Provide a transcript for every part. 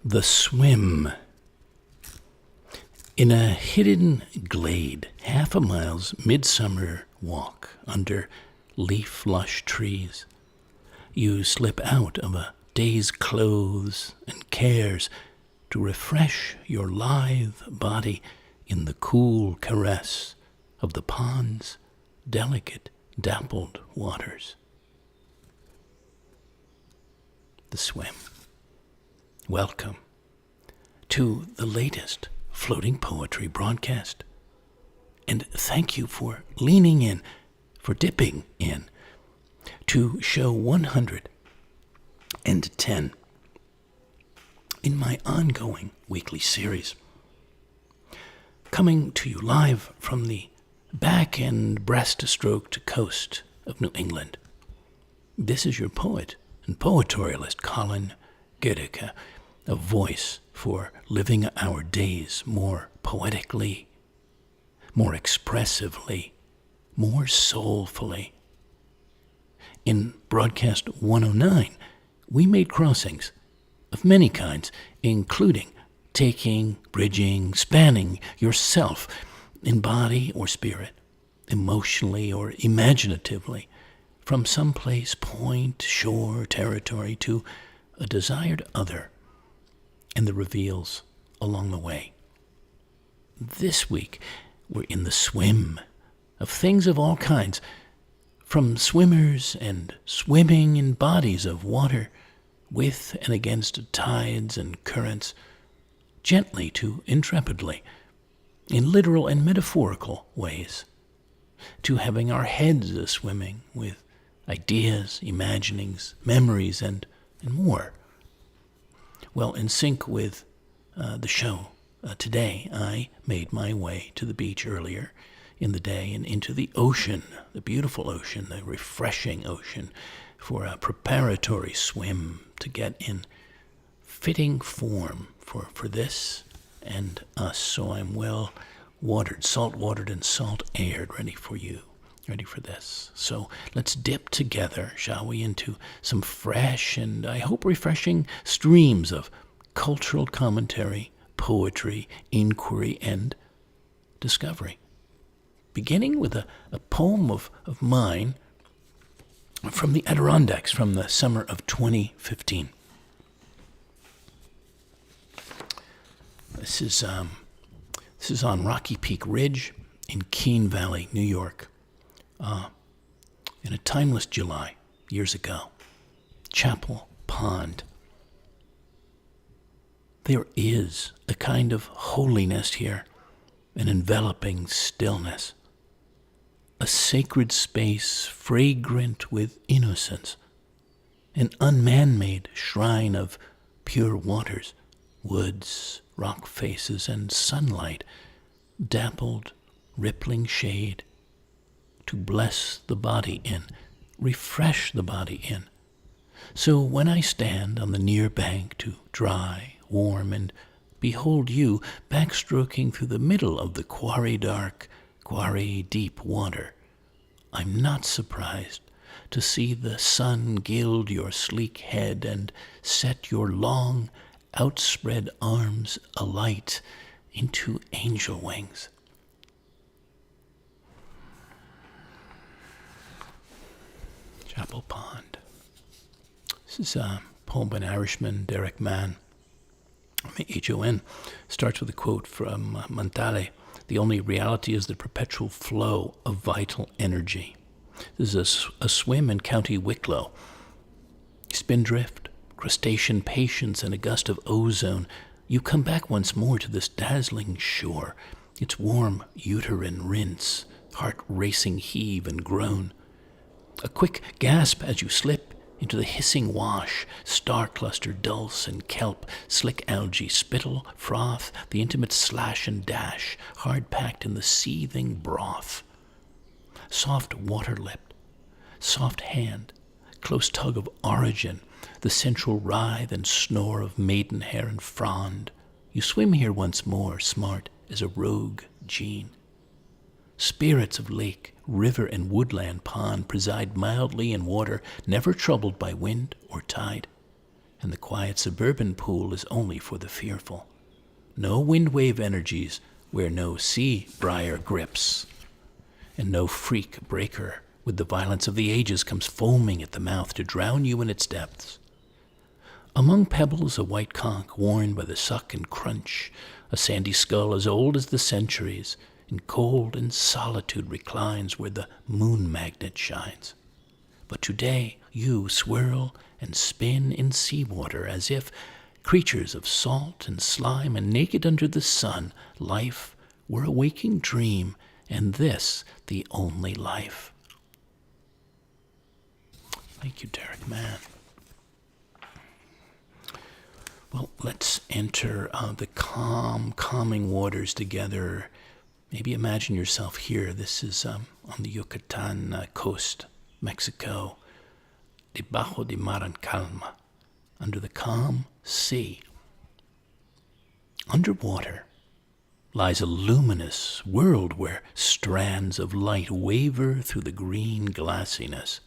The Swim. In a hidden glade, half a mile's midsummer walk under leaf-lush trees, you slip out of a day's clothes and cares to refresh your lithe body in the cool caress of the pond's delicate, dappled waters. The Swim. Welcome to the latest floating poetry broadcast. And thank you for leaning in, for dipping in, to show 110 in my ongoing weekly series. Coming to you live from the back and breast-stroked coast of New England. This is your poet and poetorialist Colin Goedecke, a voice for living our days more poetically, more expressively, more soulfully. In broadcast 109, we made crossings of many kinds, including taking, bridging, spanning yourself in body or spirit, emotionally or imaginatively, from some place, point, shore, territory, to a desired other, and the reveals along the way. This week, we're in the swim of things of all kinds, from swimmers and swimming in bodies of water, with and against tides and currents, gently to intrepidly, in literal and metaphorical ways, to having our heads a-swimming with ideas, imaginings, memories, and more. Well, in sync with the show today, I made my way to the beach earlier in the day and into the ocean, the beautiful ocean, the refreshing ocean, for a preparatory swim to get in fitting form for this and us. So I'm well watered, salt-watered and salt-aired, ready for you. Ready for this. So let's dip together, shall we, into some fresh and I hope refreshing streams of cultural commentary, poetry, inquiry, and discovery. Beginning with a poem of mine from the Adirondacks from the summer of 2015. This is on Rocky Peak Ridge in Keene Valley, New York. In a timeless July, years ago, Chapel Pond. There is a kind of holiness here, an enveloping stillness, a sacred space fragrant with innocence, an unman-made shrine of pure waters, woods, rock faces, and sunlight, dappled, rippling shade, to bless the body in, refresh the body in. So when I stand on the near bank to dry, warm, and behold you backstroking through the middle of the quarry-dark, quarry-deep water, I'm not surprised to see the sun gild your sleek head and set your long, outspread arms alight into angel wings. Chapel Pond. This is a poem by an Irishman, Derek Mann, H-O-N. Starts with a quote from Montale. The only reality is the perpetual flow of vital energy. This is a swim in County Wicklow. Spindrift, crustacean patience, and a gust of ozone. You come back once more to this dazzling shore. Its warm uterine rinse, heart-racing heave and groan. A quick gasp as you slip into the hissing wash, star-cluster, dulse, and kelp, slick algae, spittle, froth, the intimate slash and dash, hard-packed in the seething broth. Soft water-lipped, soft hand, close tug of origin, the central writhe and snore of maidenhair and frond. You swim here once more, smart as a rogue gene. Spirits of lake, river, and woodland pond preside mildly in water never troubled by wind or tide, and the quiet suburban pool is only for the fearful. No wind wave energies where no sea briar grips, and no freak breaker with the violence of the ages comes foaming at the mouth to drown you in its depths. Among pebbles, a white conch worn by the suck and crunch, a sandy skull as old as the centuries, in cold and solitude reclines where the moon magnet shines. But today you swirl and spin in seawater as if creatures of salt and slime and naked under the sun, life were a waking dream, and this the only life. Thank you, Derek Mann. Well, let's enter the calming waters together. Maybe imagine yourself here. This is on the Yucatan coast, Mexico. Debajo de mar en calma, under the calm sea. Underwater lies a luminous world where strands of light waver through the green glassiness,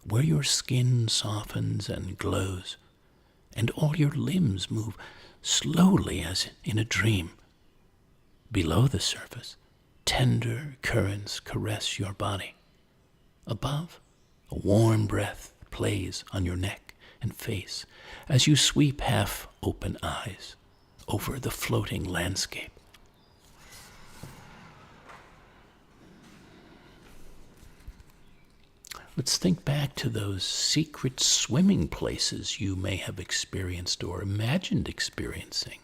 where your skin softens and glows, and all your limbs move slowly as in a dream. Below the surface, tender currents caress your body. Above, a warm breath plays on your neck and face as you sweep half-open eyes over the floating landscape. Let's think back to those secret swimming places you may have experienced or imagined experiencing.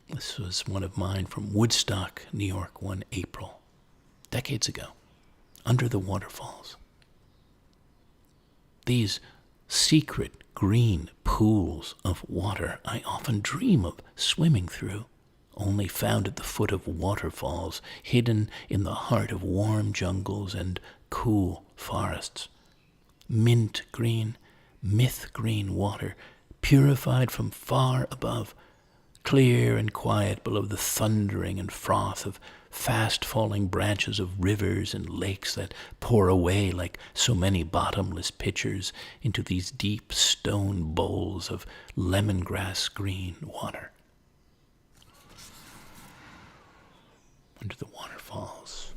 This was one of mine from Woodstock, New York, one April, decades ago, under the waterfalls. These secret green pools of water I often dream of swimming through, only found at the foot of waterfalls, hidden in the heart of warm jungles and cool forests. Mint green, myth green water, purified from far above, clear and quiet below the thundering and froth of fast-falling branches of rivers and lakes that pour away like so many bottomless pitchers into these deep stone bowls of lemongrass green water. Under the waterfalls.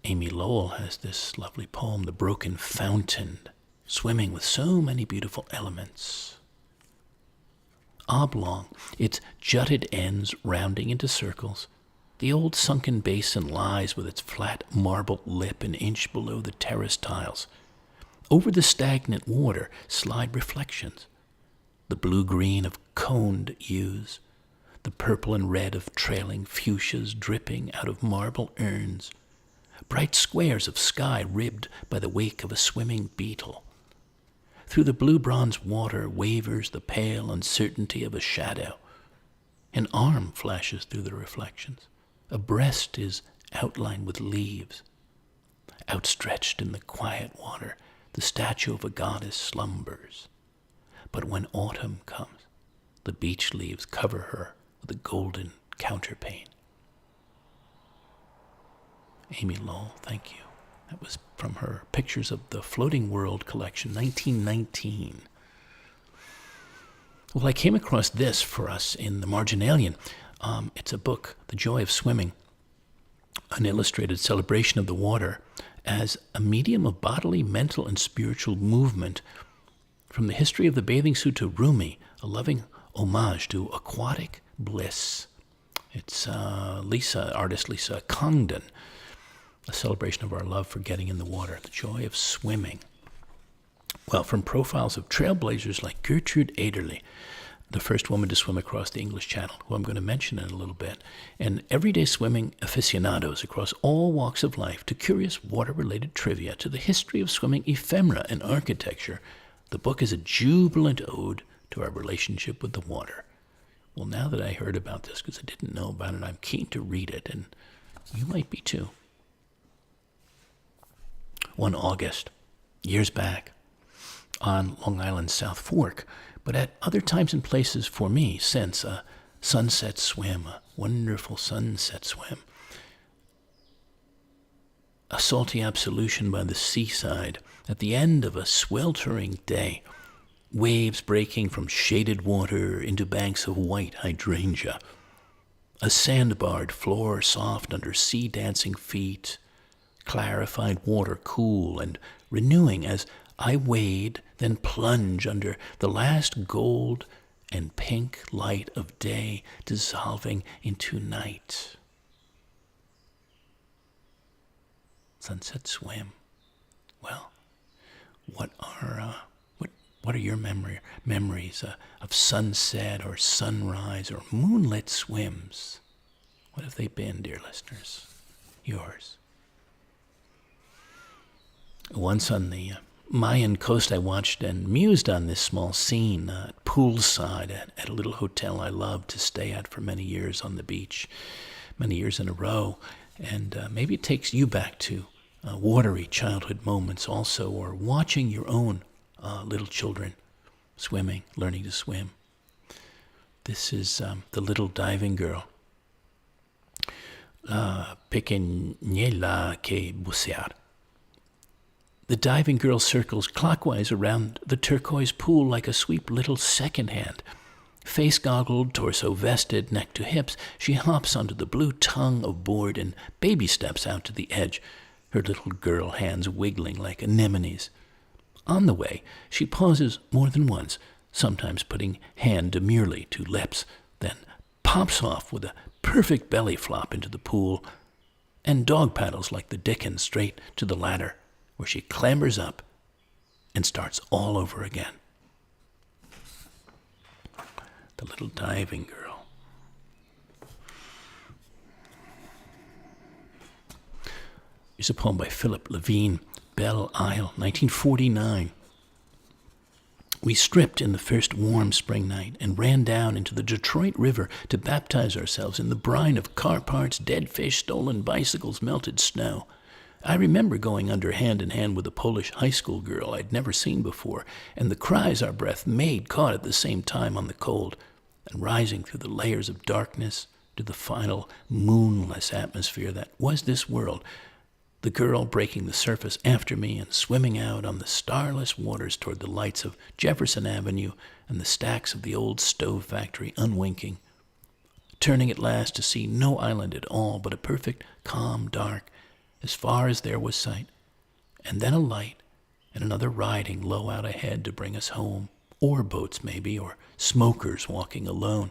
Amy Lowell has this lovely poem, The Broken Fountain, swimming with so many beautiful elements. Oblong, its jutted ends rounding into circles, the old sunken basin lies with its flat marble lip an inch below the terrace tiles. Over the stagnant water slide reflections, the blue-green of coned yews, the purple and red of trailing fuchsias dripping out of marble urns, bright squares of sky ribbed by the wake of a swimming beetle. Through the blue-bronze water wavers the pale uncertainty of a shadow. An arm flashes through the reflections. A breast is outlined with leaves. Outstretched in the quiet water, the statue of a goddess slumbers. But when autumn comes, the beech leaves cover her with a golden counterpane. Amy Lowell, thank you. That was from her Pictures of the Floating World collection, 1919. Well, I came across this for us in The Marginalian. It's a book, The Joy of Swimming, an illustrated celebration of the water as a medium of bodily, mental, and spiritual movement. From the history of the bathing suit to Rumi, a loving homage to aquatic bliss. It's artist Lisa Congdon, a celebration of our love for getting in the water, the joy of swimming. Well, from profiles of trailblazers like Gertrude Ederle, the first woman to swim across the English Channel, who I'm going to mention in a little bit, and everyday swimming aficionados across all walks of life, to curious water-related trivia, to the history of swimming ephemera and architecture, the book is a jubilant ode to our relationship with the water. Well, now that I heard about this, because I didn't know about it, I'm keen to read it, and you might be too. One August, years back, on Long Island's South Fork, but at other times and places for me since, a sunset swim, a wonderful sunset swim, a salty absolution by the seaside at the end of a sweltering day, waves breaking from shaded water into banks of white hydrangea, a sandbarred floor soft under sea-dancing feet, clarified water cool and renewing as I wade, then plunge under the last gold and pink light of day dissolving into night. Sunset swim. Well, what are your memories of sunset or sunrise or moonlit swims? What have they been, dear listeners? Yours. Once on the Mayan coast, I watched and mused on this small scene poolside at a little hotel I loved to stay at for many years on the beach, many years in a row. And maybe it takes you back to watery childhood moments also, or watching your own little children swimming, learning to swim. This is the little diving girl. La pequeña que bucear. The diving girl circles clockwise around the turquoise pool like a sweet little second hand. Face goggled, torso vested, neck to hips, she hops onto the blue tongue of board and baby steps out to the edge, her little girl hands wiggling like anemones. On the way, she pauses more than once, sometimes putting hand demurely to lips, then pops off with a perfect belly flop into the pool, and dog paddles like the Dickens straight to the ladder, where she clambers up and starts all over again. The little diving girl. Here's a poem by Philip Levine, Belle Isle, 1949. We stripped in the first warm spring night and ran down into the Detroit River to baptize ourselves in the brine of car parts, dead fish, stolen bicycles, melted snow. I remember going under hand in hand with a Polish high school girl I'd never seen before, and the cries our breath made caught at the same time on the cold, and rising through the layers of darkness to the final moonless atmosphere that was this world, the girl breaking the surface after me and swimming out on the starless waters toward the lights of Jefferson Avenue and the stacks of the old stove factory unwinking, turning at last to see no island at all but a perfect, calm dark, as far as there was sight, and then a light and another riding low out ahead to bring us home, or boats maybe, or smokers walking alone.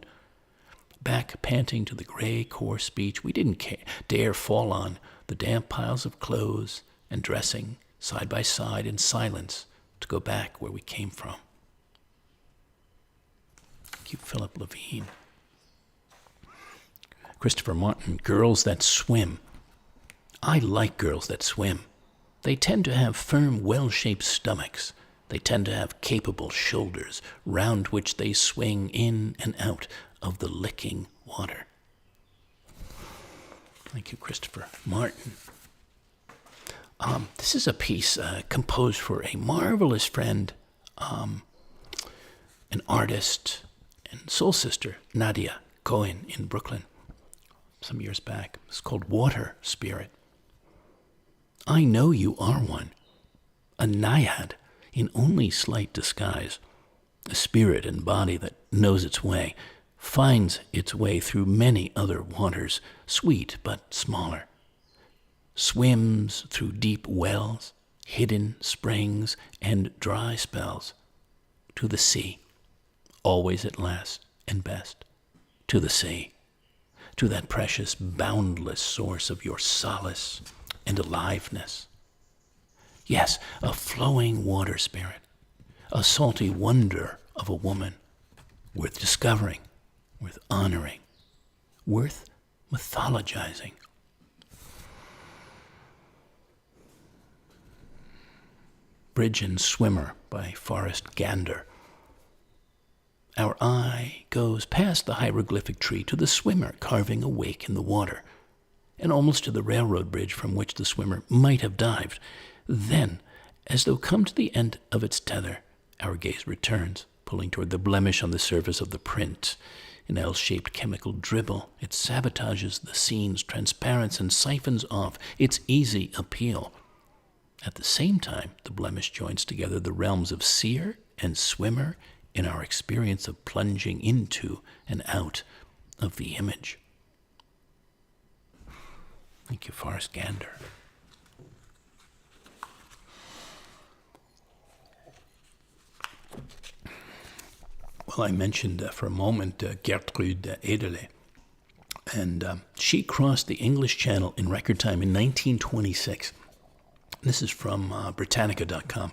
Back panting to the gray, coarse beach, we didn't dare fall on the damp piles of clothes and dressing side by side in silence to go back where we came from. Thank you, Philip Levine. Christopher Martin, Girls That Swim. I like girls that swim. They tend to have firm, well-shaped stomachs. They tend to have capable shoulders, round which they swing in and out of the licking water. Thank you, Christopher Martin. This is a piece composed for a marvelous friend, an artist and soul sister, Nadia Cohen in Brooklyn, some years back. It's called Water Spirit. I know you are one, a naiad in only slight disguise, a spirit and body that knows its way, finds its way through many other waters, sweet but smaller, swims through deep wells, hidden springs, and dry spells, to the sea, always at last and best, to the sea, to that precious, boundless source of your solace and aliveness. Yes, a flowing water spirit, a salty wonder of a woman, worth discovering, worth honoring, worth mythologizing. Bridge and Swimmer by Forrest Gander. Our eye goes past the hieroglyphic tree to the swimmer carving a wake in the water, and almost to the railroad bridge from which the swimmer might have dived. Then, as though come to the end of its tether, our gaze returns, pulling toward the blemish on the surface of the print. In L-shaped chemical dribble, it sabotages the scene's transparence and siphons off its easy appeal. At the same time, the blemish joins together the realms of seer and swimmer in our experience of plunging into and out of the image. Thank you, Forrest Gander. Well, I mentioned for a moment Gertrude Ederle, and she crossed the English Channel in record time in 1926. This is from Britannica.com.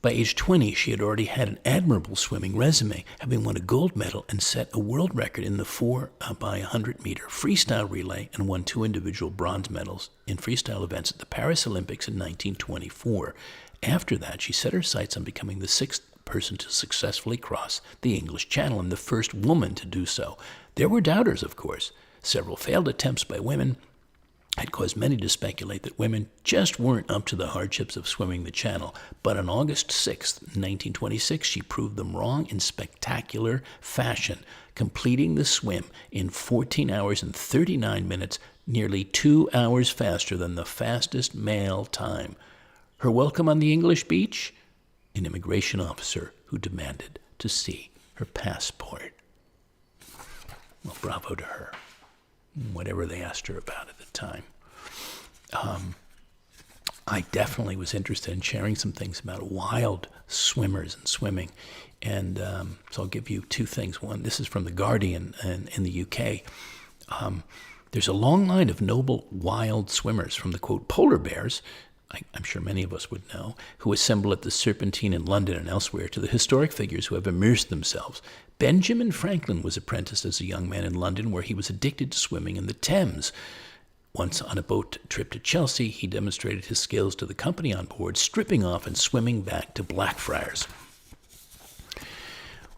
By age 20, she had already had an admirable swimming resume, having won a gold medal and set a world record in the 4 by 100 meter freestyle relay and won 2 individual bronze medals in freestyle events at the Paris Olympics in 1924. After that, she set her sights on becoming the 6th person to successfully cross the English Channel and the first woman to do so. There were doubters, of course. Several failed attempts by women had caused many to speculate that women just weren't up to the hardships of swimming the Channel. But on August 6, 1926, she proved them wrong in spectacular fashion, completing the swim in 14 hours and 39 minutes, nearly 2 hours faster than the fastest male time. Her welcome on the English beach? An immigration officer who demanded to see her passport. Well, bravo to her. Whatever they asked her about at the time. I definitely was interested in sharing some things about wild swimmers and swimming. And so I'll give you 2 things. One, this is from The Guardian in the UK. There's a long line of noble wild swimmers from the, quote, polar bears, I'm sure many of us would know, who assemble at the Serpentine in London and elsewhere, to the historic figures who have immersed themselves. Benjamin Franklin was apprenticed as a young man in London, where he was addicted to swimming in the Thames. Once on a boat trip to Chelsea, he demonstrated his skills to the company on board, stripping off and swimming back to Blackfriars.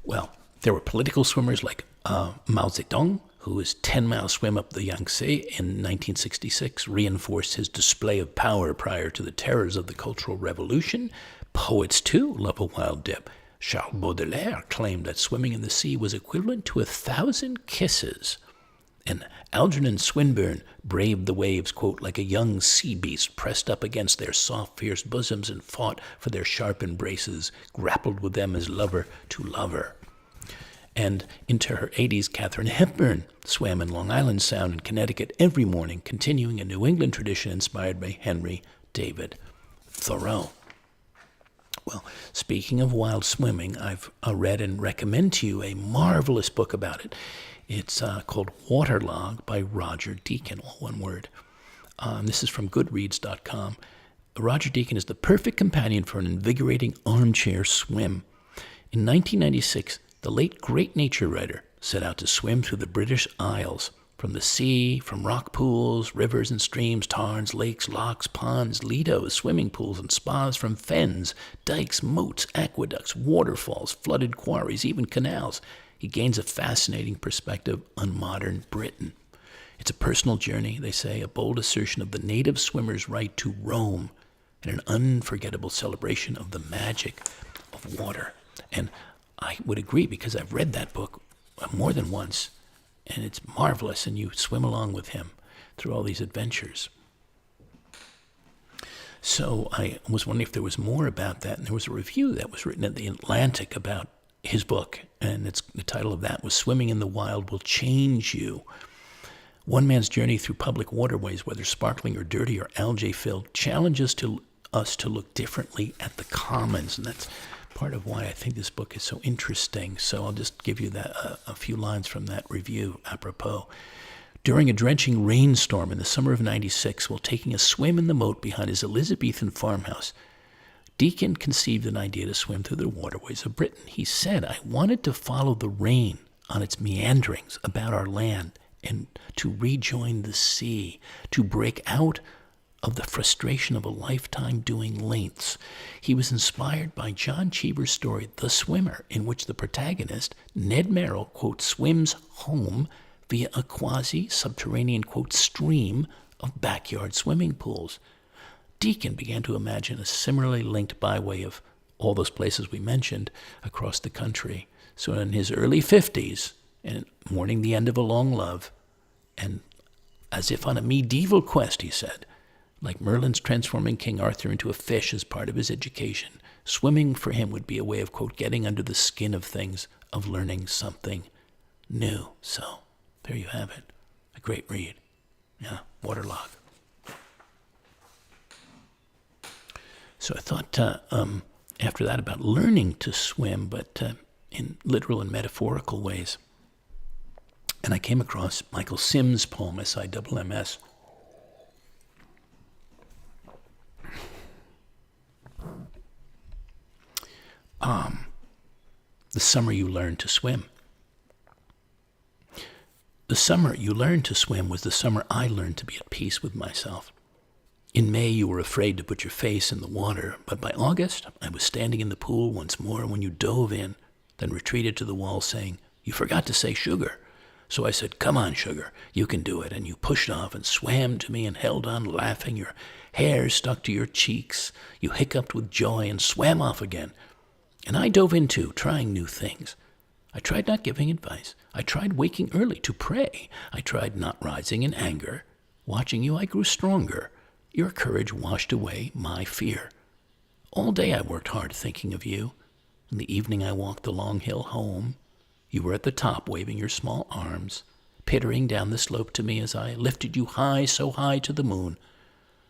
Well, there were political swimmers like Mao Zedong, whose 10-mile swim up the Yangtze in 1966 reinforced his display of power prior to the terrors of the Cultural Revolution. Poets, too, love a wild dip. Charles Baudelaire claimed that swimming in the sea was equivalent to 1,000 kisses. And Algernon Swinburne braved the waves, quote, like a young sea beast pressed up against their soft, fierce bosoms and fought for their sharp embraces, grappled with them as lover to lover. And into her 80s, Katharine Hepburn swam in Long Island Sound in Connecticut every morning, continuing a New England tradition inspired by Henry David Thoreau. Well, speaking of wild swimming, I've read and recommend to you a marvelous book about it. It's called Waterlogged by Roger Deacon, all one word. This is from Goodreads.com. Roger Deacon is the perfect companion for an invigorating armchair swim. In 1996, the late great nature writer set out to swim through the British Isles, from the sea, from rock pools, rivers and streams, tarns, lakes, lochs, ponds, lidos, swimming pools and spas, from fens, dikes, moats, aqueducts, waterfalls, flooded quarries, even canals. He gains a fascinating perspective on modern Britain. It's a personal journey, they say, a bold assertion of the native swimmer's right to roam, and an unforgettable celebration of the magic of water. And I would agree, because I've read that book more than once, and it's marvelous, and you swim along with him through all these adventures. So I was wondering if there was more about that, and there was a review that was written at The Atlantic about his book, and the title of that was Swimming in the Wild Will Change You. One man's journey through public waterways, whether sparkling or dirty or algae-filled, challenges us to look differently at the commons, and that's part of why I think this book is so interesting. So I'll just give you a few lines from that review apropos. During a drenching rainstorm in the summer of '96, while taking a swim in the moat behind his Elizabethan farmhouse, Deacon conceived an idea to swim through the waterways of Britain. He said, "I wanted to follow the rain on its meanderings about our land and to rejoin the sea, to break out of the frustration of a lifetime doing lengths." He was inspired by John Cheever's story, The Swimmer, in which the protagonist, Ned Merrill, quote, swims home via a quasi-subterranean, quote, stream of backyard swimming pools. Deacon began to imagine a similarly linked byway of all those places we mentioned across the country. So in his early 50s, and mourning the end of a long love, and as if on a medieval quest, he said, Like Merlin's transforming King Arthur into a fish as part of his education, swimming for him would be a way of, quote, getting under the skin of things, of learning something new. So, there you have it. A great read. Yeah, Waterlog. So I thought after that about learning to swim, but in literal and metaphorical ways. And I came across Michael Sims' poem, S-I-M-M-S. The Summer You Learned to Swim. The summer you learned to swim was the summer I learned to be at peace with myself. In May, you were afraid to put your face in the water, but by August, I was standing in the pool once more when you dove in, then retreated to the wall saying, "You forgot to say sugar." So I said, "Come on, sugar, you can do it." And you pushed off and swam to me and held on laughing. Your hair stuck to your cheeks. You hiccuped with joy and swam off again. And I dove in too, trying new things. I tried not giving advice. I tried waking early to pray. I tried not rising in anger. Watching you, I grew stronger. Your courage washed away my fear. All day I worked hard thinking of you. In the evening I walked the long hill home. You were at the top waving your small arms, pittering down the slope to me as I lifted you high, so high to the moon.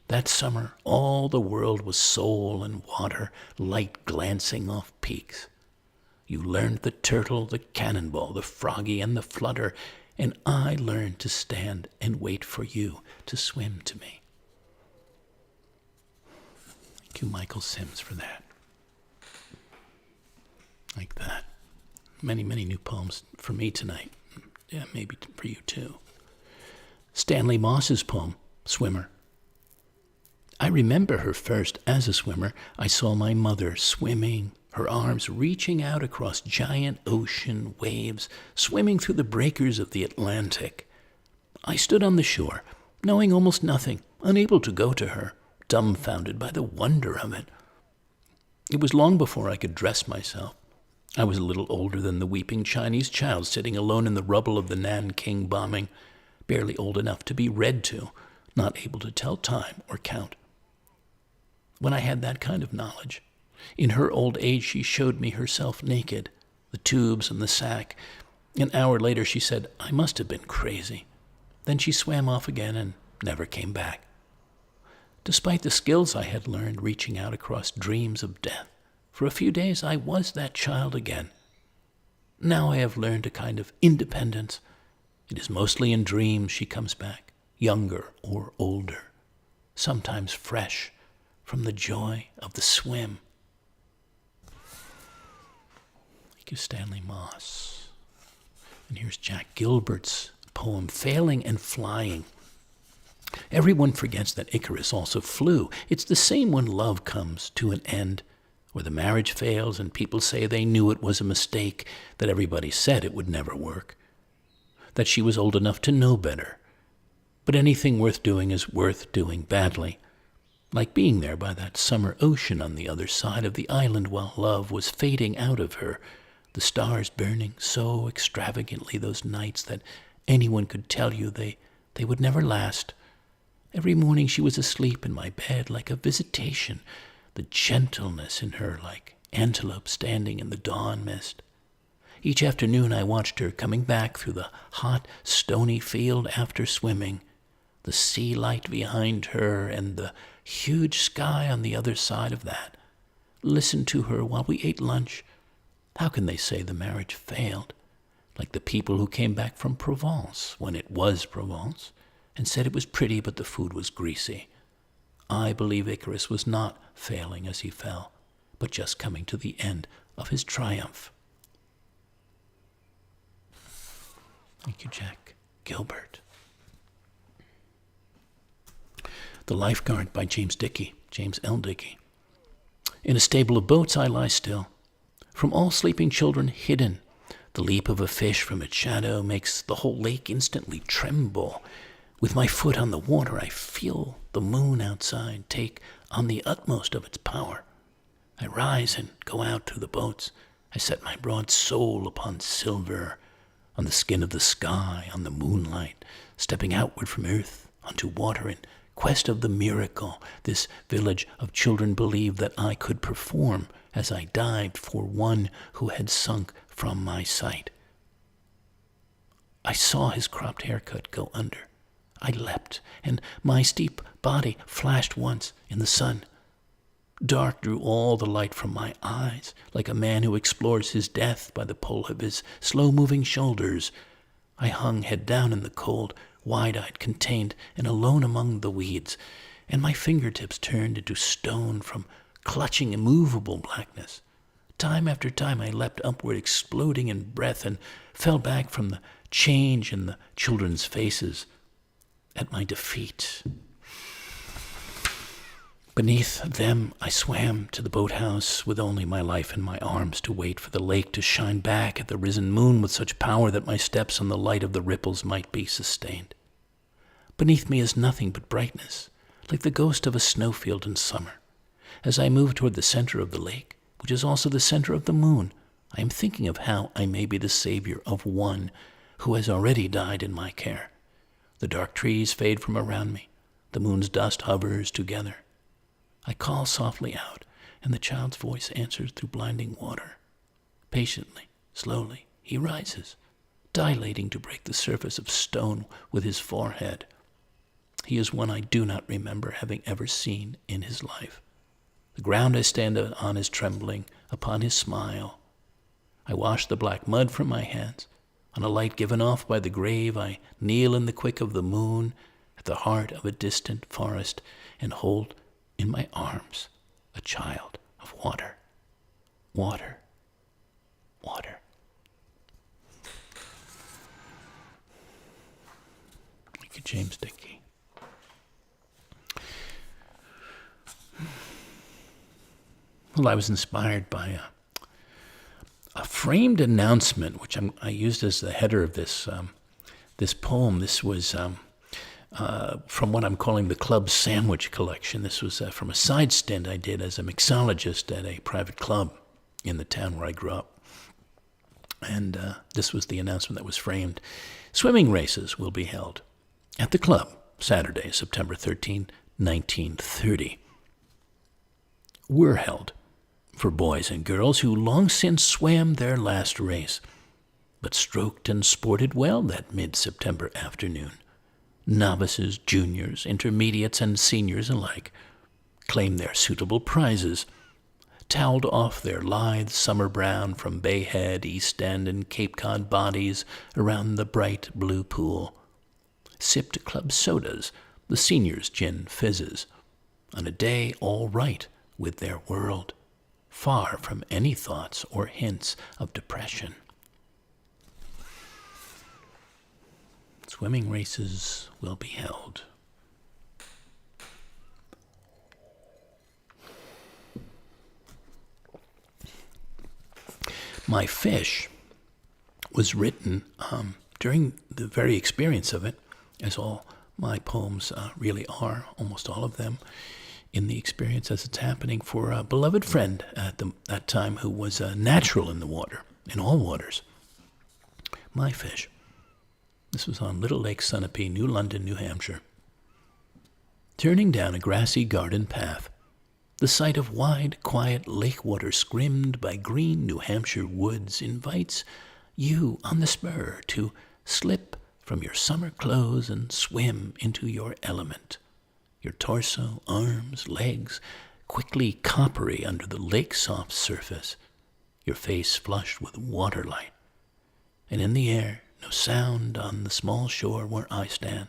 That summer all the world was soul and water, light glancing off peaks. You learned the turtle, the cannonball, the froggy, and the flutter, and I learned to stand and wait for you to swim to me. Thank you, Michael Sims, for that. Like that. Many, many new poems for me tonight. Yeah, maybe for you too. Stanley Moss's poem, Swimmer. I remember her first as a swimmer. I saw my mother swimming, her arms reaching out across giant ocean waves, swimming through the breakers of the Atlantic. I stood on the shore, knowing almost nothing, unable to go to her, dumbfounded by the wonder of it. It was long before I could dress myself. I was a little older than the weeping Chinese child sitting alone in the rubble of the Nanking bombing, barely old enough to be read to, not able to tell time or count. When I had that kind of knowledge, in her old age she showed me herself naked, the tubes and the sack. An hour later she said, I must have been crazy. Then she swam off again and never came back. Despite the skills I had learned reaching out across dreams of death, for a few days I was that child again. Now I have learned a kind of independence. It is mostly in dreams she comes back, younger or older, sometimes fresh from the joy of the swim. Thank you, Stanley Moss. And here's Jack Gilbert's poem, Failing and Flying. Everyone forgets that Icarus also flew. It's the same when love comes to an end, or the marriage fails and people say they knew it was a mistake, that everybody said it would never work, that she was old enough to know better. But anything worth doing is worth doing badly, like being there by that summer ocean on the other side of the island while love was fading out of her, the stars burning so extravagantly those nights that anyone could tell you they would never last. Every morning she was asleep in my bed like a visitation, the gentleness in her like antelope standing in the dawn mist. Each afternoon I watched her coming back through the hot, stony field after swimming, the sea light behind her and the huge sky on the other side of that. Listened to her while we ate lunch. How can they say the marriage failed? Like the people who came back from Provence, when it was Provence, and said it was pretty but the food was greasy. I believe Icarus was not failing as he fell, but just coming to the end of his triumph. Thank you, Jack Gilbert. The Lifeguard by James L. Dickey. In a stable of boats I lie still, from all sleeping children hidden. The leap of a fish from its shadow makes the whole lake instantly tremble. With my foot on the water, I feel the moon outside take on the utmost of its power. I rise and go out to the boats. I set my broad soul upon silver, on the skin of the sky, on the moonlight, stepping outward from earth onto water and quest of the miracle, this village of children believed that I could perform as I dived for one who had sunk from my sight. I saw his cropped haircut go under. I leapt, and my steep body flashed once in the sun. Dark drew all the light from my eyes, like a man who explores his death by the pull of his slow-moving shoulders. I hung head down in the cold, wide-eyed, contained, and alone among the weeds, and my fingertips turned into stone from clutching immovable blackness. Time after time I leapt upward, exploding in breath, and fell back from the change in the children's faces at my defeat. Beneath them I swam to the boathouse with only my life in my arms to wait for the lake to shine back at the risen moon with such power that my steps on the light of the ripples might be sustained. Beneath me is nothing but brightness, like the ghost of a snowfield in summer. As I move toward the center of the lake, which is also the center of the moon, I am thinking of how I may be the savior of one who has already died in my care. The dark trees fade from around me. The moon's dust hovers together. I call softly out, and the child's voice answers through blinding water. Patiently, slowly, he rises, dilating to break the surface of stone with his forehead. He is one I do not remember having ever seen in his life. The ground I stand on is trembling upon his smile. I wash the black mud from my hands. On a light given off by the grave, I kneel in the quick of the moon at the heart of a distant forest and hold in my arms a child of water. Water. Water. Thank you, James Dickey. Well, I was inspired by a framed announcement, which I used as the header of this poem. This was from what I'm calling the Club Sandwich Collection. This was from a side stint I did as a mixologist at a private club in the town where I grew up. And this was the announcement that was framed. Swimming races will be held at the club Saturday, September 13, 1930. Were held for boys and girls who long since swam their last race, but stroked and sported well that mid-September afternoon. Novices, juniors, intermediates, and seniors alike claimed their suitable prizes, toweled off their lithe summer brown from Bay Head, East End, and Cape Cod bodies around the bright blue pool, sipped club sodas, the seniors' gin fizzes, on a day all right with their world, far from any thoughts or hints of depression. Swimming races will be held. My Fish was written during the very experience of it, as all my poems really are, almost all of them, in the experience as it's happening for a beloved friend at that time who was natural in the water, in all waters. My Fish. This was on Little Lake Sunapee, New London, New Hampshire. Turning down a grassy garden path, the sight of wide, quiet lake water scrimmed by green New Hampshire woods invites you on the spur to slip from your summer clothes and swim into your element. Your torso, arms, legs quickly coppery under the lake-soft surface, your face flushed with water light, and in the air, no sound on the small shore where I stand,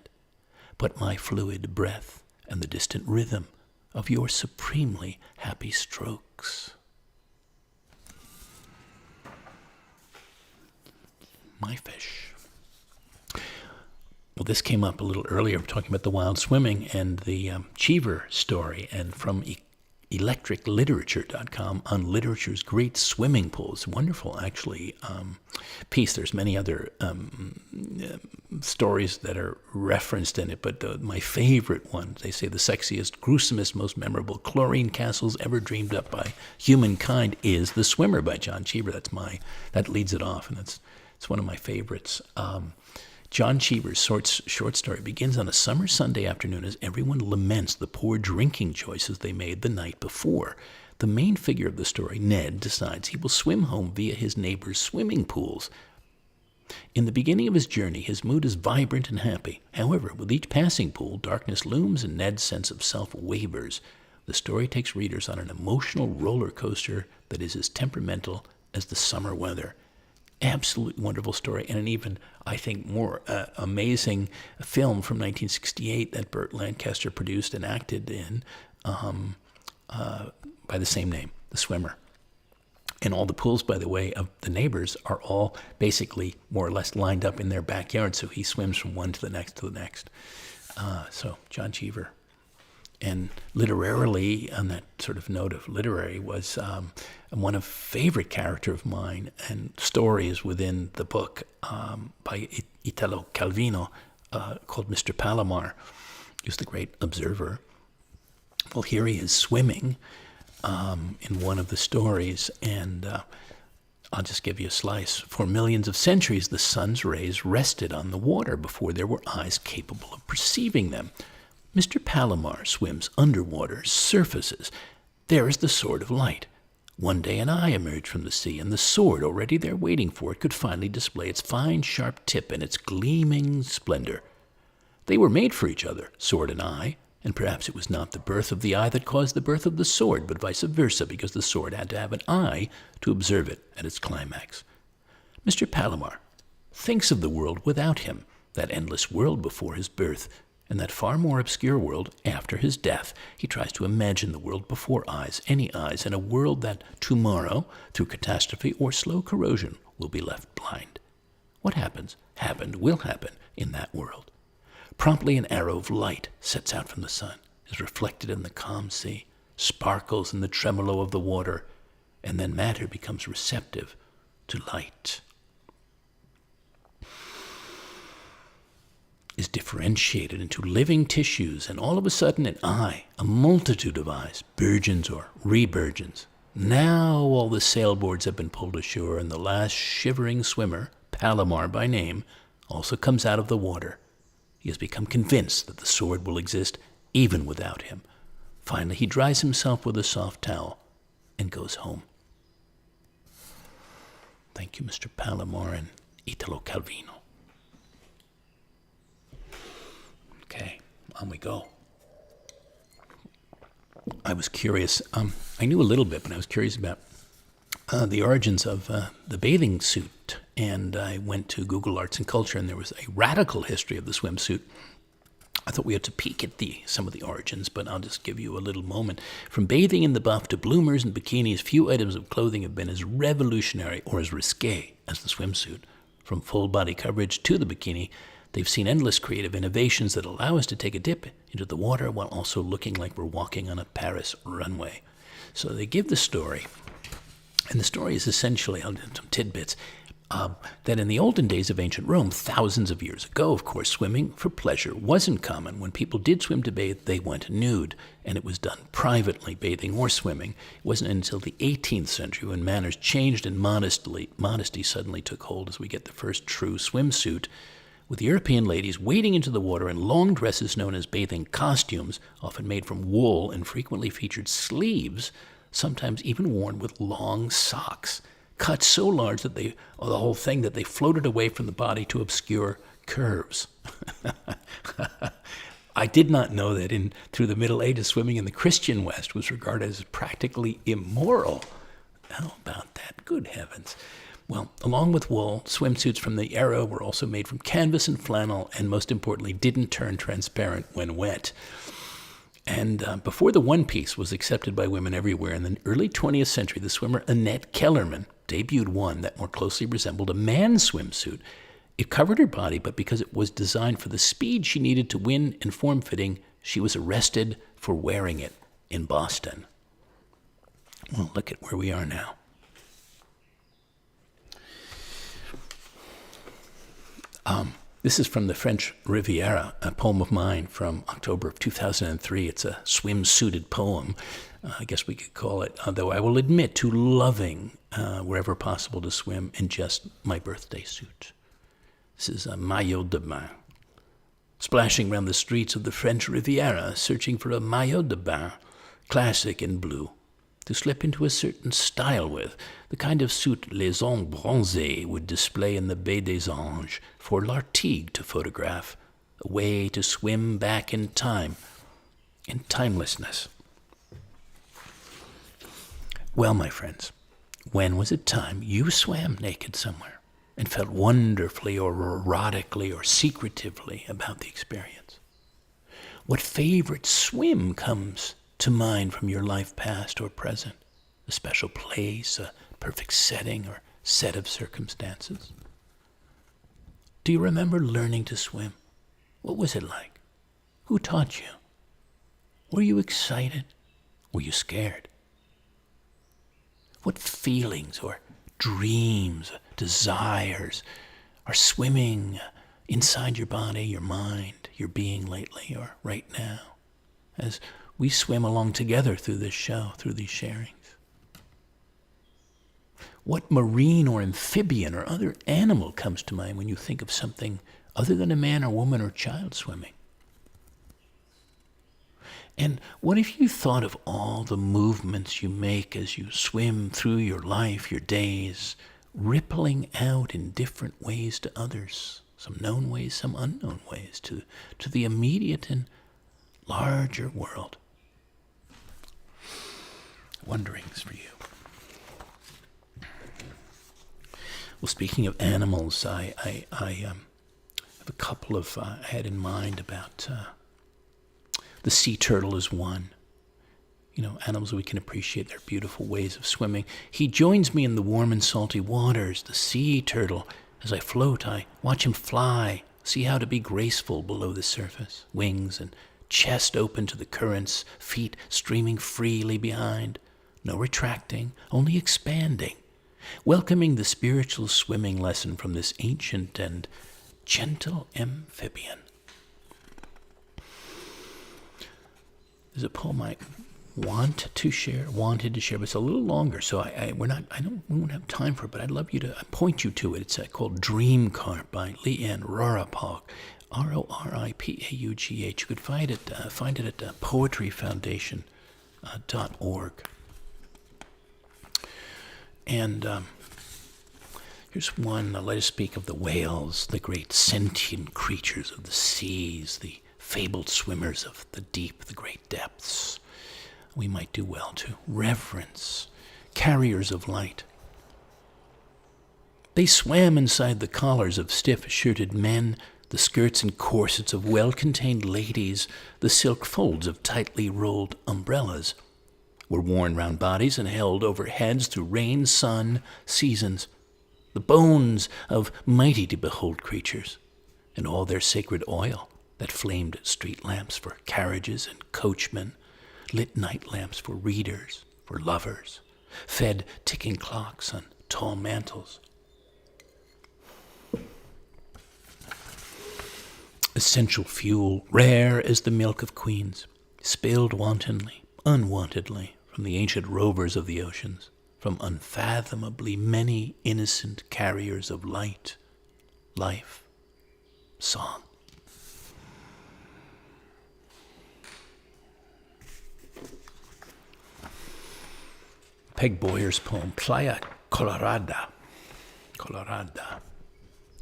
but my fluid breath and the distant rhythm of your supremely happy strokes. My Fish. Well, this came up a little earlier, talking about the wild swimming and the Cheever story, and from electricliterature.com on literature's great swimming pools. Wonderful, actually, piece. There's many other stories that are referenced in it, but my favorite one, they say the sexiest, gruesomest, most memorable chlorine castles ever dreamed up by humankind is The Swimmer by John Cheever. That leads it off, and it's one of my favorites. John Cheever's short story begins on a summer Sunday afternoon as everyone laments the poor drinking choices they made the night before. The main figure of the story, Ned, decides he will swim home via his neighbor's swimming pools. In the beginning of his journey, his mood is vibrant and happy. However, with each passing pool, darkness looms and Ned's sense of self wavers. The story takes readers on an emotional roller coaster that is as temperamental as the summer weather. Absolutely wonderful story, and an even, I think, more amazing film from 1968 that Burt Lancaster produced and acted in by the same name, The Swimmer. And all the pools, by the way, of the neighbors are all basically more or less lined up in their backyard, so he swims from one to the next to the next. So John Cheever. And literarily, on that sort of note of literary, was one of favorite character of mine and stories within the book by Italo Calvino called Mr. Palomar. He was the great observer. Well, here he is swimming in one of the stories, and I'll just give you a slice. For millions of centuries, the sun's rays rested on the water before there were eyes capable of perceiving them. Mr. Palomar swims underwater, surfaces. There is the sword of light. One day an eye emerged from the sea, and the sword, already there waiting for it, could finally display its fine, sharp tip and its gleaming splendor. They were made for each other, sword and eye, and perhaps it was not the birth of the eye that caused the birth of the sword, but vice versa, because the sword had to have an eye to observe it at its climax. Mr. Palomar thinks of the world without him, that endless world before his birth, and that far more obscure world after his death. He tries to imagine the world before eyes, any eyes, and a world that tomorrow, through catastrophe or slow corrosion, will be left blind. What will happen in that world. Promptly an arrow of light sets out from the sun, is reflected in the calm sea, sparkles in the tremolo of the water, and then matter becomes receptive to light. Is differentiated into living tissues, and all of a sudden an eye, a multitude of eyes, burgeons or reburgeons. Now all the sailboards have been pulled ashore, and the last shivering swimmer, Palomar by name, also comes out of the water. He has become convinced that the sword will exist even without him. Finally, he dries himself with a soft towel and goes home. Thank you, Mr. Palomar and Italo Calvino. Okay, on we go. I was curious. I knew a little bit, but I was curious about the origins of the bathing suit. And I went to Google Arts and Culture, and there was a radical history of the swimsuit. I thought we had to peek at some of the origins, but I'll just give you a little moment. From bathing in the buff to bloomers and bikinis, few items of clothing have been as revolutionary or as risque as the swimsuit. From full body coverage to the bikini, they've seen endless creative innovations that allow us to take a dip into the water while also looking like we're walking on a Paris runway. So they give the story, and the story is essentially, I'll do some tidbits, that in the olden days of ancient Rome, thousands of years ago, of course, swimming for pleasure wasn't common. When people did swim to bathe, they went nude, and it was done privately, bathing or swimming. It wasn't until the 18th century when manners changed and modesty suddenly took hold as we get the first true swimsuit, with European ladies wading into the water in long dresses known as bathing costumes, often made from wool and frequently featured sleeves, sometimes even worn with long socks, cut so large that the whole thing that they floated away from the body to obscure curves. I did not know that through the Middle Ages, swimming in the Christian West was regarded as practically immoral. How about that? Good heavens. Well, along with wool, swimsuits from the era were also made from canvas and flannel, and most importantly, didn't turn transparent when wet. And before the one-piece was accepted by women everywhere, in the early 20th century, the swimmer Annette Kellerman debuted one that more closely resembled a man's swimsuit. It covered her body, but because it was designed for the speed she needed to win in form-fitting, she was arrested for wearing it in Boston. Well, look at where we are now. This is from the French Riviera, a poem of mine from October of 2003. It's a swimsuited poem, I guess we could call it, though I will admit to loving, wherever possible, to swim in just my birthday suit. This is a maillot de bain. Splashing around the streets of the French Riviera, searching for a maillot de bain, classic in blue, to slip into a certain style with, the kind of suit les hommes bronzés would display in the Baie des Anges for Lartigue to photograph, a way to swim back in time, in timelessness. Well, my friends, when was it time you swam naked somewhere and felt wonderfully or erotically or secretively about the experience? What favorite swim comes to mind from your life past or present? A special place, a perfect setting, or set of circumstances? Do you remember learning to swim? What was it like? Who taught you? Were you excited? Were you scared? What feelings or dreams, desires are swimming inside your body, your mind, your being lately or right now, as we swim along together through this show, through these sharings? What marine or amphibian or other animal comes to mind when you think of something other than a man or woman or child swimming? And what if you thought of all the movements you make as you swim through your life, your days, rippling out in different ways to others, some known ways, some unknown ways, to the immediate and larger world? Wonderings for you. Well, speaking of animals, I have a couple of I had in mind about the sea turtle is one. You know, animals we can appreciate their beautiful ways of swimming. He joins me in the warm and salty waters, the sea turtle. As I float, I watch him fly, see how to be graceful below the surface, wings and chest open to the currents, feet streaming freely behind, no retracting, only expanding, welcoming the spiritual swimming lesson from this ancient and gentle amphibian. There's a poem I wanted to share, but it's a little longer, so we won't have time for it, but I'd love you to point you to it. It's called Dream Carp by Leanne Roripauge, Roripauge. You could find it at poetryfoundation.org. And here's one. Let us speak of the whales, the great sentient creatures of the seas, the fabled swimmers of the deep, the great depths. We might do well to reverence, carriers of light. They swam inside the collars of stiff-shirted men, the skirts and corsets of well-contained ladies, the silk folds of tightly rolled umbrellas were worn round bodies and held over heads through rain, sun, seasons, the bones of mighty-to-behold creatures, and all their sacred oil that flamed street lamps for carriages and coachmen, lit night lamps for readers, for lovers, fed ticking clocks on tall mantles. Essential fuel, rare as the milk of queens, spilled wantonly, unwantedly, from the ancient rovers of the oceans, from unfathomably many innocent carriers of light, life, song. Peg Boyer's poem, Playa Colorada.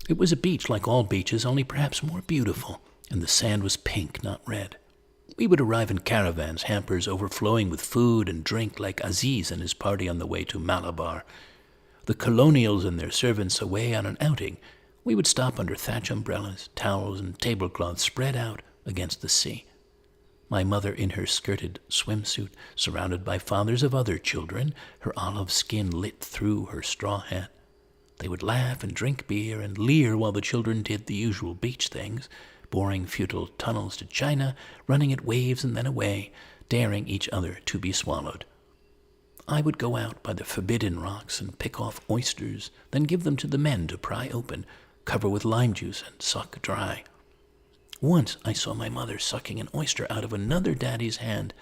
It was a beach like all beaches, only perhaps more beautiful, and the sand was pink, not red. We would arrive in caravans, hampers overflowing with food and drink like Aziz and his party on the way to Malabar. The colonials and their servants away on an outing. We would stop under thatch umbrellas, towels, and tablecloths spread out against the sea. My mother in her skirted swimsuit, surrounded by fathers of other children, her olive skin lit through her straw hat. They would laugh and drink beer and leer while the children did the usual beach things, boring futile tunnels to China, running at waves and then away, daring each other to be swallowed. I would go out by the forbidden rocks and pick off oysters, then give them to the men to pry open, cover with lime juice and suck dry. Once I saw my mother sucking an oyster out of another daddy's hand.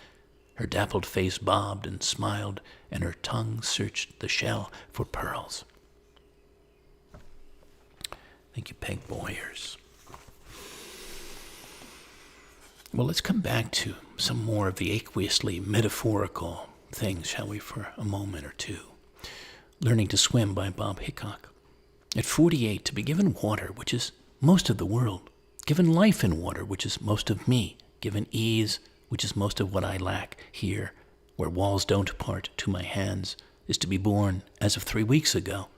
Her dappled face bobbed and smiled, and her tongue searched the shell for pearls. Thank you, Peg Boyers. Well, let's come back to some more of the aqueously metaphorical things, shall we, for a moment or two. Learning to Swim by Bob Hickok. At 48, to be given water, which is most of the world, given life in water, which is most of me, given ease, which is most of what I lack here, where walls don't part to my hands, is to be born as of 3 weeks ago,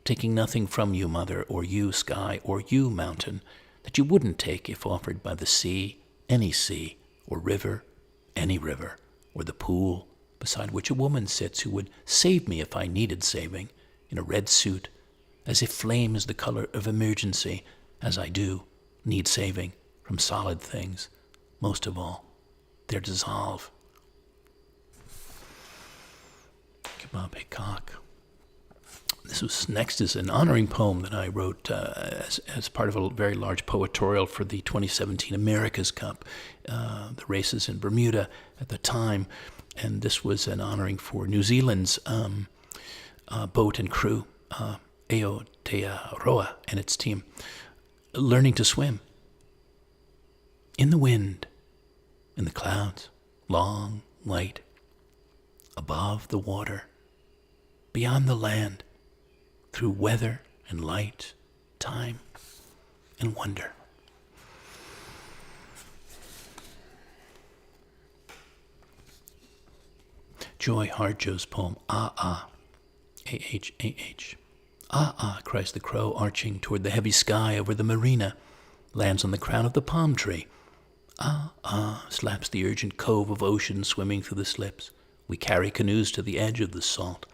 taking nothing from you, mother, or you, sky, or you, mountain, that you wouldn't take if offered by the sea, any sea, or river, any river, or the pool, beside which a woman sits who would save me if I needed saving, in a red suit, as if flame is the color of emergency, as I do need saving from solid things, most of all, their dissolve. Bob Hickok. Next is an honoring poem that I wrote as part of a very large poetorial for the 2017 America's Cup, the races in Bermuda at the time. And this was an honoring for New Zealand's boat and crew, Aotearoa and its team, learning to swim. In the wind, in the clouds, long, white, above the water, beyond the land, through weather and light, time and wonder. Joy Harjo's poem, Ah Ah, A-H-A-H. Ah Ah, cries the crow, arching toward the heavy sky over the marina, lands on the crown of the palm tree. Ah Ah, slaps the urgent cove of ocean swimming through the slips. We carry canoes to the edge of the salt.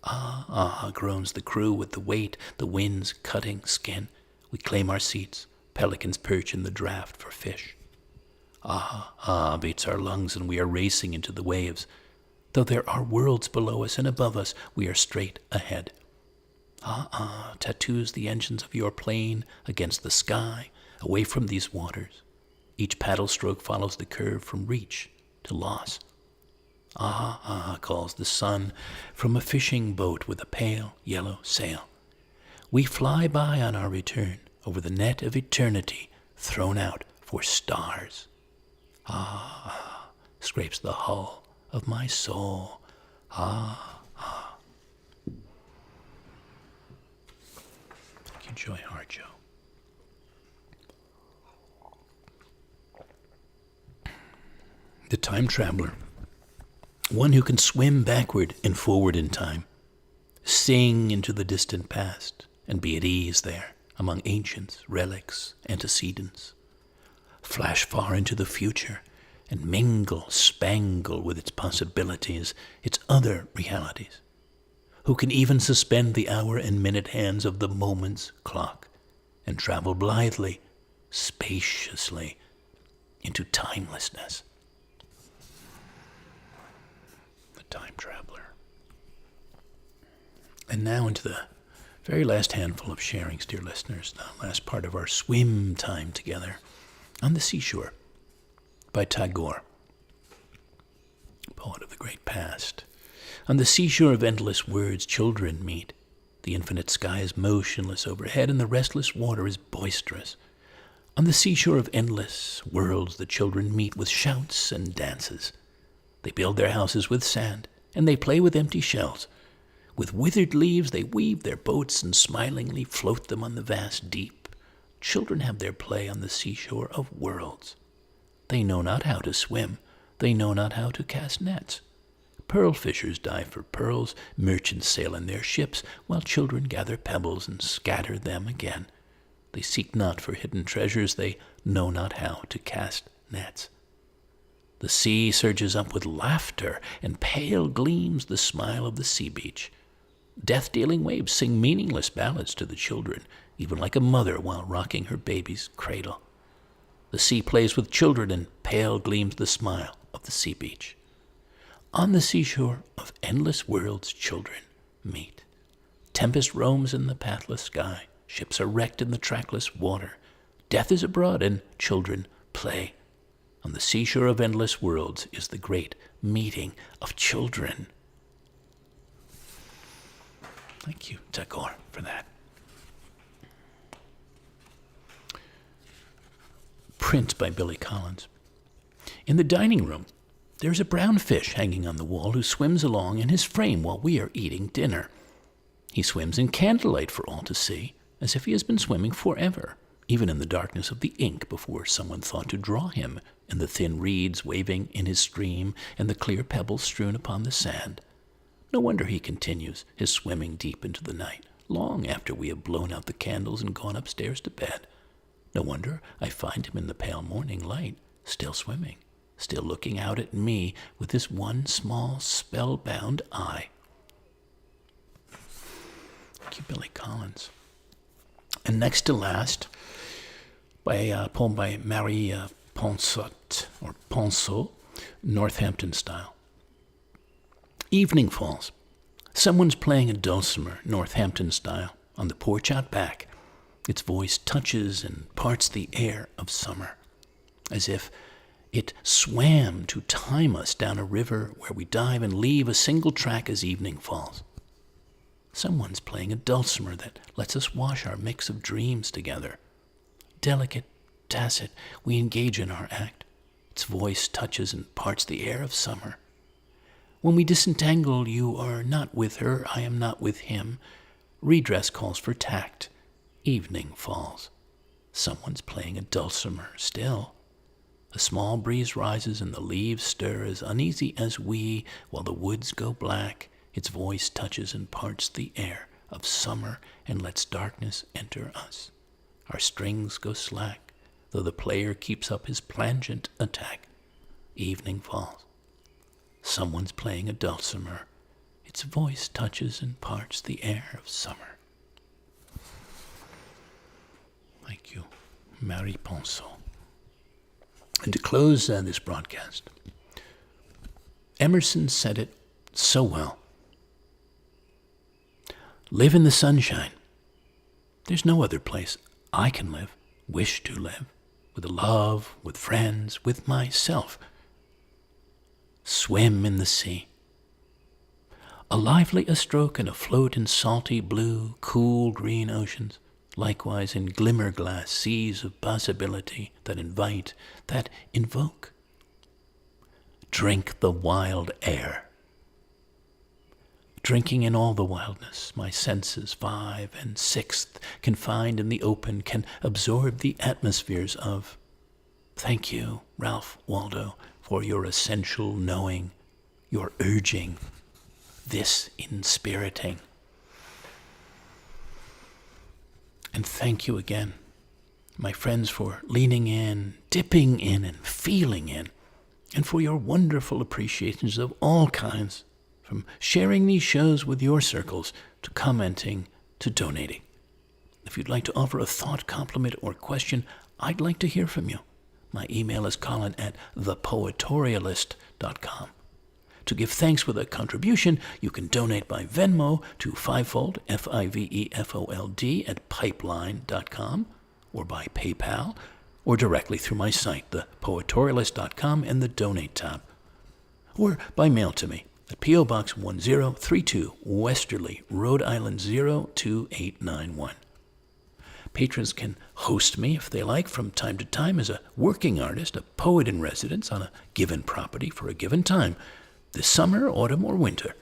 Ah, ah, groans the crew with the weight, the wind's cutting skin. We claim our seats, pelicans perch in the draft for fish. Ah, ah, beats our lungs and we are racing into the waves. Though there are worlds below us and above us, we are straight ahead. Ah, ah, tattoos the engines of your plane against the sky, away from these waters. Each paddle stroke follows the curve from reach to loss. Ah, ah, calls the sun from a fishing boat with a pale yellow sail. We fly by on our return over the net of eternity thrown out for stars. Ah, ah, scrapes the hull of my soul. Ah, ah. Thank you, Joy Harjo. The Time Traveler. One who can swim backward and forward in time, sing into the distant past, and be at ease there among ancients, relics, antecedents. Flash far into the future and mingle, spangle with its possibilities, its other realities. Who can even suspend the hour and minute hands of the moment's clock and travel blithely, spaciously into timelessness. Time Traveler. And now into the very last handful of sharings, dear listeners, the last part of our swim time together on the seashore by Tagore, poet of the great past. On the seashore of endless words, children meet. The infinite sky is motionless overhead, and the restless water is boisterous. On the seashore of endless worlds, the children meet with shouts and dances. They build their houses with sand, and they play with empty shells. With withered leaves they weave their boats and smilingly float them on the vast deep. Children have their play on the seashore of worlds. They know not how to swim, they know not how to cast nets. Pearl fishers dive for pearls, merchants sail in their ships, while children gather pebbles and scatter them again. They seek not for hidden treasures, they know not how to cast nets. The sea surges up with laughter, and pale gleams the smile of the sea beach. Death-dealing waves sing meaningless ballads to the children, even like a mother while rocking her baby's cradle. The sea plays with children, and pale gleams the smile of the sea beach. On the seashore of endless worlds, children meet. Tempest roams in the pathless sky. Ships are wrecked in the trackless water. Death is abroad, and children play. On the seashore of endless worlds is the great meeting of children. Thank you, Tagore, for that. print by Billy Collins. In the dining room, there's a brown fish hanging on the wall who swims along in his frame while we are eating dinner. He swims in candlelight for all to see, as if he has been swimming forever, even in the darkness of the ink before someone thought to draw him, and the thin reeds waving in his stream and the clear pebbles strewn upon the sand. No wonder he continues his swimming deep into the night, long after we have blown out the candles and gone upstairs to bed. No wonder I find him in the pale morning light, still swimming, still looking out at me with his one small spellbound eye. Thank you, Billy Collins. And next to last, by a poem by Marie Ponceau, Northampton style. Evening falls. Someone's playing a dulcimer, Northampton style, on the porch out back. Its voice touches and parts the air of summer, as if it swam to time us down a river where we dive and leave a single track as evening falls. Someone's playing a dulcimer that lets us wash our mix of dreams together. Delicate, tacit, we engage in our act. Its voice touches and parts the air of summer. When we disentangle, you are not with her, I am not with him. Redress calls for tact. Evening falls. Someone's playing a dulcimer still. A small breeze rises and the leaves stir as uneasy as we, while the woods go black. Its voice touches and parts the air of summer and lets darkness enter us. Our strings go slack, though the player keeps up his plangent attack. Evening falls. Someone's playing a dulcimer. Its voice touches and parts the air of summer. Thank you, Marie Ponceau. And to close this broadcast, Emerson said it so well. Live in the sunshine. There's no other place I can live, wish to live, with love, with friends, with myself. Swim in the sea. A lively stroke and afloat in salty blue, cool green oceans, likewise in glimmer-glass seas of possibility that invite, that invoke. Drink the wild air. Drinking in all the wildness, my senses, 5 and 6th, confined in the open, can absorb the atmospheres of. Thank you, Ralph Waldo, for your essential knowing, your urging, this inspiriting. And thank you again, my friends, for leaning in, dipping in, and feeling in, and for your wonderful appreciations of all kinds, from sharing these shows with your circles, to commenting, to donating. If you'd like to offer a thought, compliment, or question, I'd like to hear from you. My email is colin@thepoetorialist.com. To give thanks with a contribution, you can donate by Venmo to Fivefold, Fivefold, at pipeline.com, or by PayPal, or directly through my site, thepoetorialist.com, and the Donate tab, or by mail to me at P.O. Box 1032, Westerly, Rhode Island 02891. Patrons can host me, if they like, from time to time as a working artist, a poet in residence on a given property for a given time, this summer, autumn, or winter,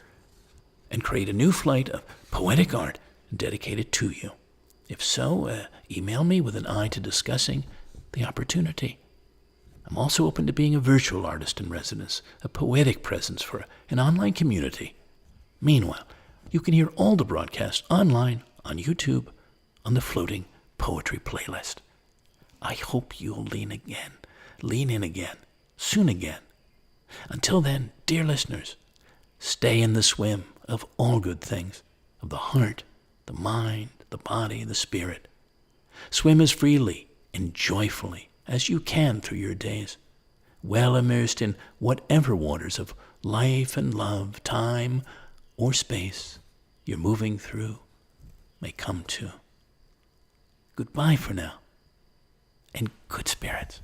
and create a new flight of poetic art dedicated to you. If so, email me with an eye to discussing the opportunity. I'm also open to being a virtual artist in residence, a poetic presence for an online community. Meanwhile, you can hear all the broadcasts online, on YouTube, on the floating poetry playlist. I hope you'll lean in again, soon again. Until then, dear listeners, stay in the swim of all good things, of the heart, the mind, the body, the spirit. Swim as freely and joyfully as you can through your days, well immersed in whatever waters of life and love, time or space you're moving through may come to. Goodbye for now, and good spirits.